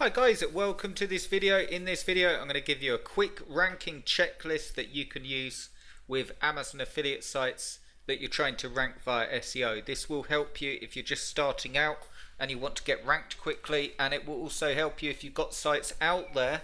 Hi guys, welcome to this video. In this video I'm going to give you a quick ranking checklist that you can use with Amazon affiliate sites that you're trying to rank via SEO. This will help you if you're just starting out and you want to get ranked quickly, and it will also help you if you've got sites out there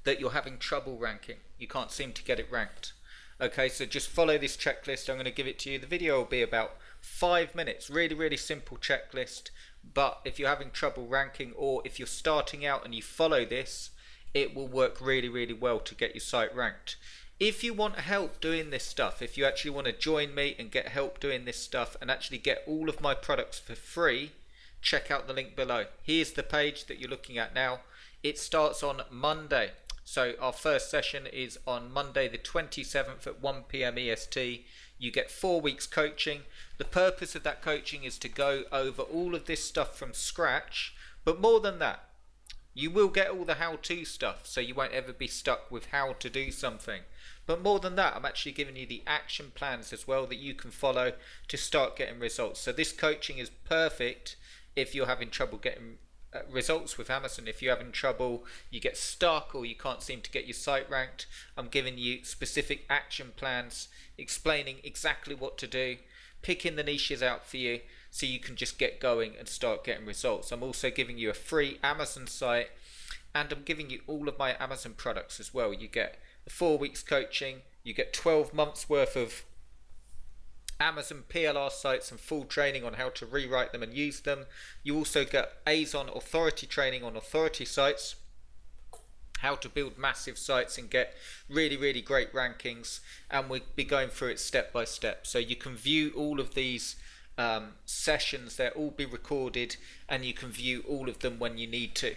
that you're having trouble ranking. You can't seem to get it ranked. Okay, so just follow this checklist. I'm going to give it to you. The video will be about 5 minutes. Really simple checklist. But if you're having trouble ranking, or if you're starting out and you follow this, it will work really well to get your site ranked. If you want help doing this stuff, if you actually want to join me and get help doing this stuff and actually get all of my products for free, check out the link below. Here's the page that you're looking at now. It starts on Monday. So our first session is on Monday the 27th at 1 PM EST. You get 4 weeks coaching. The purpose of that coaching is to go over all of this stuff from scratch, but more than that, you will get all the how-to stuff, so you won't ever be stuck with how to do something. But more than that, I'm actually giving you the action plans as well that you can follow to start getting results. So this coaching is perfect if you're having trouble getting results with Amazon. If you're having trouble, you get stuck, or you can't seem to get your site ranked, I'm giving you specific action plans, explaining exactly what to do, picking the niches out for you so you can just get going and start getting results. I'm also giving you a free Amazon site, and I'm giving you all of my Amazon products as well. You get the 4 weeks coaching, you get 12 months worth of Amazon PLR sites and full training on how to rewrite them and use them. You also get Amazon authority training on authority sites, how to build massive sites and get really great rankings, and we'll be going through it step by step. So you can view all of these sessions. They'll all be recorded, and you can view all of them when you need to.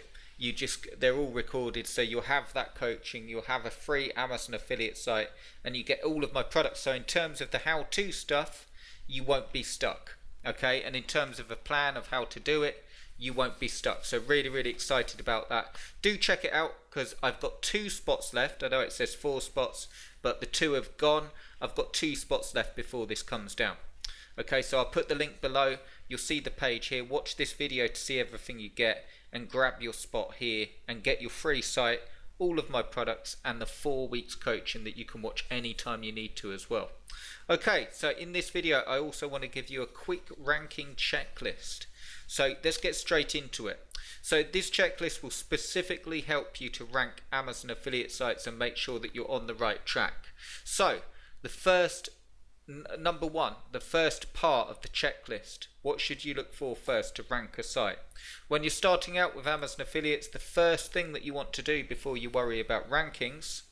They're all recorded, so you'll have that coaching, you'll have a free Amazon affiliate site, and you get all of my products. So in terms of the how-to stuff, you won't be stuck, okay? And in terms of a plan of how to do it, you won't be stuck. So really excited about that. Do check it out, because I've got 2 spots left. I know it says 4 spots, but the 2 have gone. I've got 2 spots left before this comes down. Okay, so I'll put the link below. You'll see the page here. Watch this video to see everything you get, and grab your spot here and get your free site, all of my products, and the 4 weeks coaching that you can watch anytime you need to as well. Okay, so in this video I also want to give you a quick ranking checklist. So let's get straight into it. So this checklist will specifically help you to rank Amazon affiliate sites and make sure that you're on the right track. So the first number one, the first part of the checklist, what should you look for first to rank a site? When you're starting out with Amazon affiliates, the first thing that you want to do before you worry about rankings,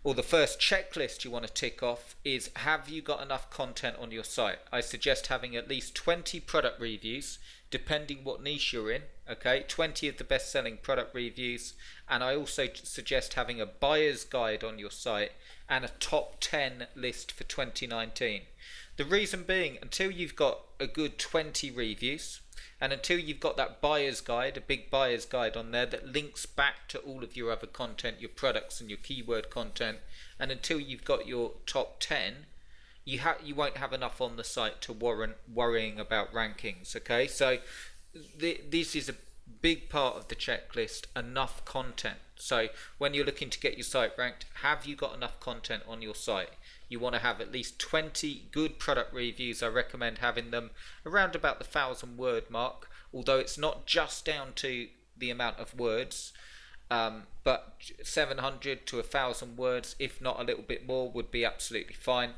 or the first checklist you want to tick off, is have you got enough content on your site? I suggest having at least 20 product reviews, depending what niche you're in, okay? 20 of the best selling product reviews, and I also suggest having a buyer's guide on your site and a top 10 list for 2019. The reason being, until you've got a good 20 reviews, and until you've got that buyer's guide, a big buyer's guide on there that links back to all of your other content, your products and your keyword content, and until you've got your top 10, you won't have enough on the site to warrant worrying about rankings. Okay, so this is a big part of the checklist, enough content. So when you're looking to get your site ranked, have you got enough content on your site? You want to have at least 20 good product reviews. I recommend having them around about the 1,000 word mark, although it's not just down to the amount of words, but 700 to 1,000 words, if not a little bit more, would be absolutely fine.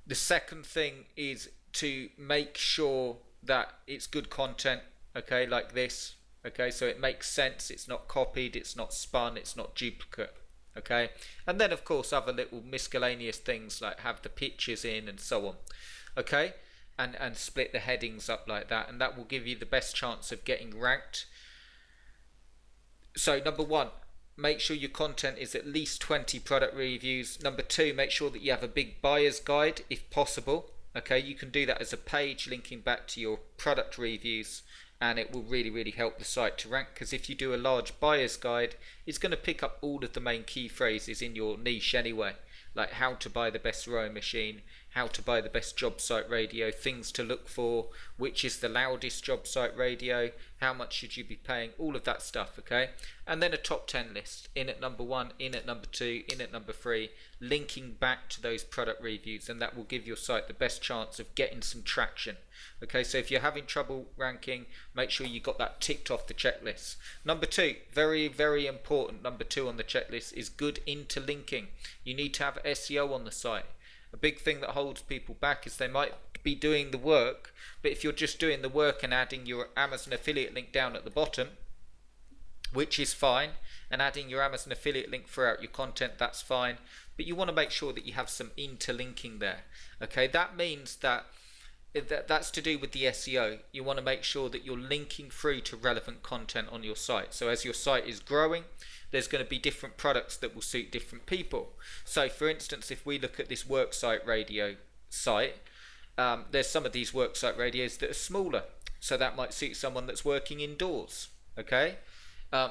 The second thing is to make sure that it's good content, okay, like this, okay, so it makes sense, it's not copied, it's not spun, it's not duplicate, okay. And then of course other little miscellaneous things like have the pictures in and so on, okay, and split the headings up like that, and that will give you the best chance of getting ranked. So number one, make sure your content is at least 20 product reviews. Number two, make sure that you have a big buyer's guide if possible. Okay, you can do that as a page linking back to your product reviews, and it will really help the site to rank, because if you do a large buyer's guide, it's going to pick up all of the main key phrases in your niche anyway, like how to buy the best rowing machine, how to buy the best job site radio, things to look for, which is the loudest job site radio, how much should you be paying, all of that stuff, okay? And then a top 10 list, in at number 1, in at number 2, in at number 3, linking back to those product reviews, and that will give your site the best chance of getting some traction. Okay, so if you're having trouble ranking, make sure you got that ticked off the checklist. Number 2, very, very important, number 2 on the checklist is good interlinking. You need to have SEO on the site. A big thing that holds people back is they might be doing the work, but if you're just doing the work and adding your Amazon affiliate link down at the bottom, which is fine, and adding your Amazon affiliate link throughout your content, that's fine, but you want to make sure that you have some interlinking there. Okay, that means that's to do with the SEO. You want to make sure that you're linking through to relevant content on your site. So as your site is growing, there's going to be different products that will suit different people. So for instance, if we look at this worksite radio site, there's some of these worksite radios that are smaller, so that might suit someone that's working indoors. Okay,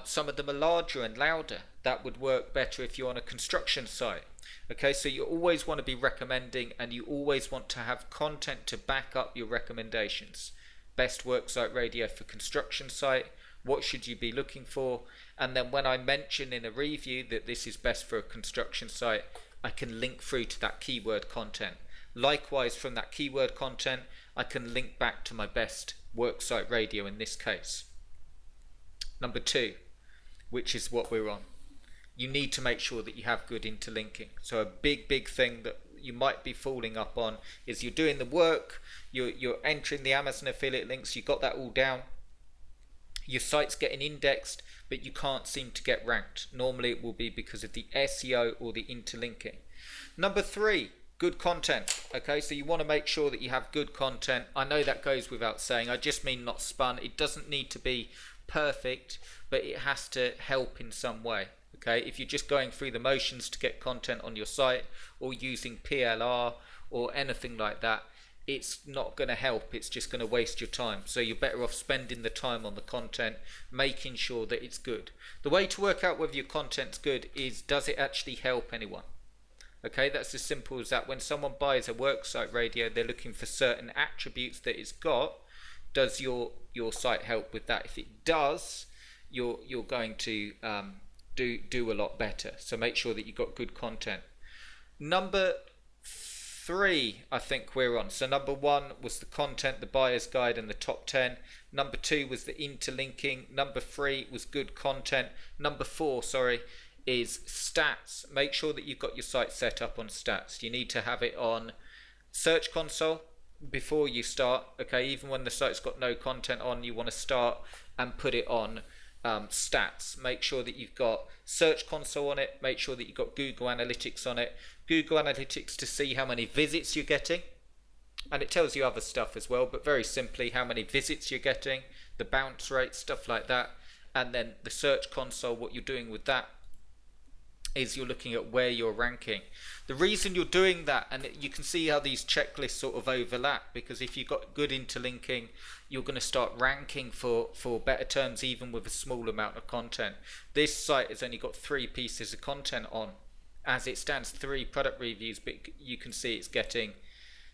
some of them are larger and louder. That would work better if you're on a construction site. Okay, so you always want to be recommending, and you always want to have content to back up your recommendations. Best worksite radio for construction site, what should you be looking for? And then when I mention in a review that this is best for a construction site, I can link through to that keyword content. Likewise, from that keyword content, I can link back to my best worksite radio in this case. Number 2, which is what we're on. You need to make sure that you have good interlinking. So a big thing that you might be falling up on is you're doing the work, you're entering the Amazon affiliate links, you got that all down, your site's getting indexed, but you can't seem to get ranked. Normally it will be because of the SEO or the interlinking. Number 3, good content. Okay, so you want to make sure that you have good content. I know that goes without saying. I just mean not spun. It doesn't need to be perfect, but it has to help in some way. Okay, if you're just going through the motions to get content on your site, or using PLR or anything like that, it's not going to help. It's just going to waste your time. So you're better off spending the time on the content, making sure that it's good. The way to work out whether your content's good is, does it actually help anyone? Okay, that's as simple as that. When someone buys a worksite radio, they're looking for certain attributes that it's got. Does your site help with that? If it does, you're going to do a lot better. So make sure that you've got good content. Number 3, I think we're on. So number 1 was the content, the buyer's guide, and the top 10. Number 2 was the interlinking. Number 3 was good content. Number 4, is stats. Make sure that you've got your site set up on stats. You need to have it on Search Console before you start. Okay, even when the site's got no content on, you want to start and put it on stats. Make sure that you've got Search Console on it. Make sure that you've got Google Analytics on it. Google Analytics to see how many visits you're getting, and it tells you other stuff as well, but very simply how many visits you're getting, the bounce rate, stuff like that. And then the Search Console, what you're doing with that is you're looking at where you're ranking. The reason you're doing that, and you can see how these checklists sort of overlap, because if you've got good interlinking, you're going to start ranking for better terms even with a small amount of content. This site has only got 3 pieces of content on. As it stands, 3 product reviews, but you can see it's getting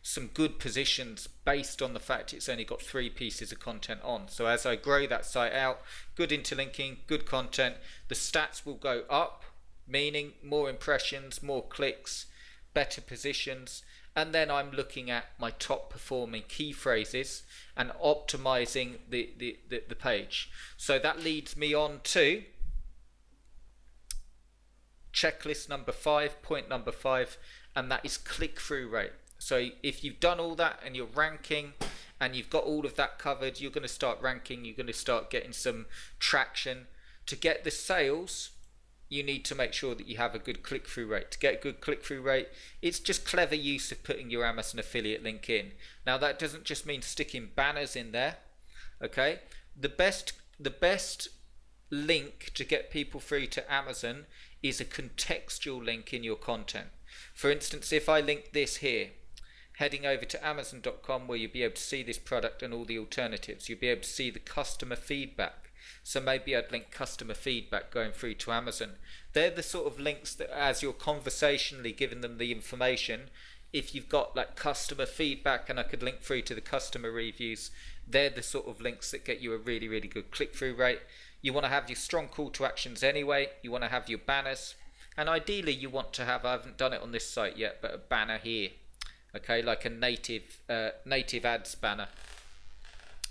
some good positions based on the fact it's only got 3 pieces of content on. So as I grow that site out, good interlinking, good content, the stats will go up, meaning more impressions, more clicks, better positions. And then I'm looking at my top performing key phrases and optimizing the page. So that leads me on to checklist number 5, point number 5, and that is click-through rate. So if you've done all that and you're ranking and you've got all of that covered, you're going to start ranking, you're going to start getting some traction. To get the sales, you need to make sure that you have a good click-through rate. To get a good click-through rate, it's just clever use of putting your Amazon affiliate link in. Now that doesn't just mean sticking banners in there. Okay, the best link to get people through to Amazon is a contextual link in your content. For instance, if I link this here, heading over to Amazon.com, where you'll be able to see this product and all the alternatives. You'll be able to see the customer feedback. So maybe I'd link customer feedback going through to Amazon. They're the sort of links that, as you're conversationally giving them the information, if you've got like customer feedback, and I could link through to the customer reviews, they're the sort of links that get you a really, really good click-through rate. You want to have your strong call to actions anyway. You want to have your banners. And ideally you want to have, I haven't done it on this site yet, but a banner here. Okay, like a native ads banner.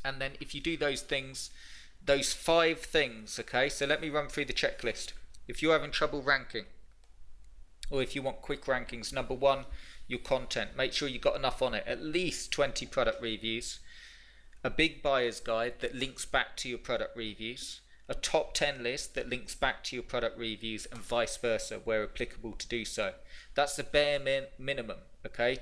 And then if you do those things, those 5 things, okay, so let me run through the checklist. If you're having trouble ranking, or if you want quick rankings, number 1, your content. Make sure you've got enough on it, at least 20 product reviews, a big buyer's guide that links back to your product reviews, a top 10 list that links back to your product reviews, and vice versa where applicable to do so. That's the bare minimum, okay,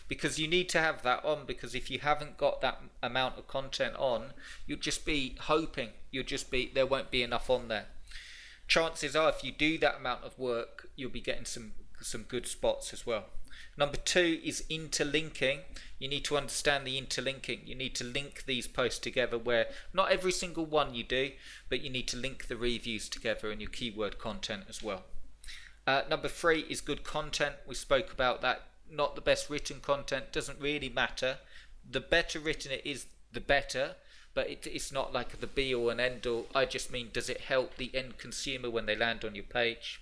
because you need to have that on, because if you haven't got that amount of content on, you'll just be hoping, there won't be enough on there. Chances are if you do that amount of work, you'll be getting some good spots as well. Number 2 is interlinking. You need to understand the interlinking. You need to link these posts together, where not every single one you do, but you need to link the reviews together and your keyword content as well. Number 3 is good content. We spoke about that. Not the best written content, doesn't really matter. The better written it is, the better, but it's not like the be all and end all. I just mean, does it help the end consumer when they land on your page?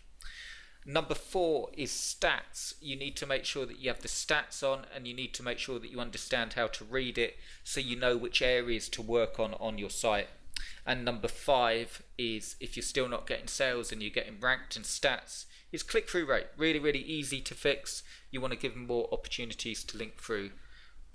Number 4 is stats. You need to make sure that you have the stats on, and you need to make sure that you understand how to read it, so you know which areas to work on your site. And number 5 is, if you're still not getting sales and you're getting ranked in stats, is click-through rate. Really, really easy to fix. You want to give them more opportunities to link through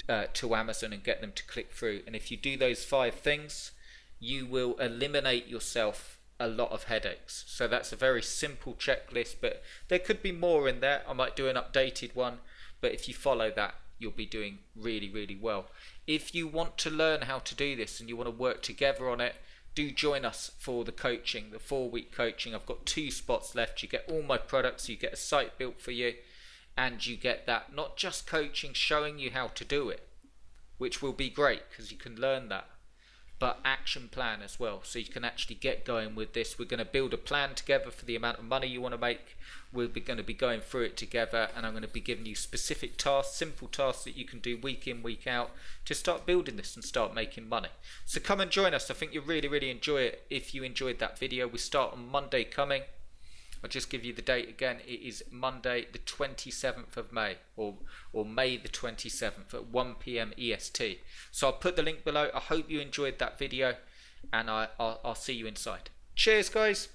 to Amazon and get them to click through. And if you do those 5 things, you will eliminate yourself a lot of headaches. So that's a very simple checklist, but there could be more in there. I might do an updated one, but if you follow that, you'll be doing really, really well. If you want to learn how to do this and you want to work together on it, do join us for the coaching, the 4-week coaching. I've got 2 spots left. You get all my products, you get a site built for you, and you get that, not just coaching, showing you how to do it, which will be great because you can learn that, but action plan as well, so you can actually get going with this. We're going to build a plan together for the amount of money you want to make. We're going to be going through it together, and I'm going to be giving you specific tasks, simple tasks that you can do week in, week out to start building this and start making money. So come and join us. I think you'll really, really enjoy it. If you enjoyed that video, we start on Monday coming. I'll just give you the date again. It is Monday the 27th of May, or May the 27th at 1 PM EST. So I'll put the link below. I hope you enjoyed that video, and I'll see you inside. Cheers, guys.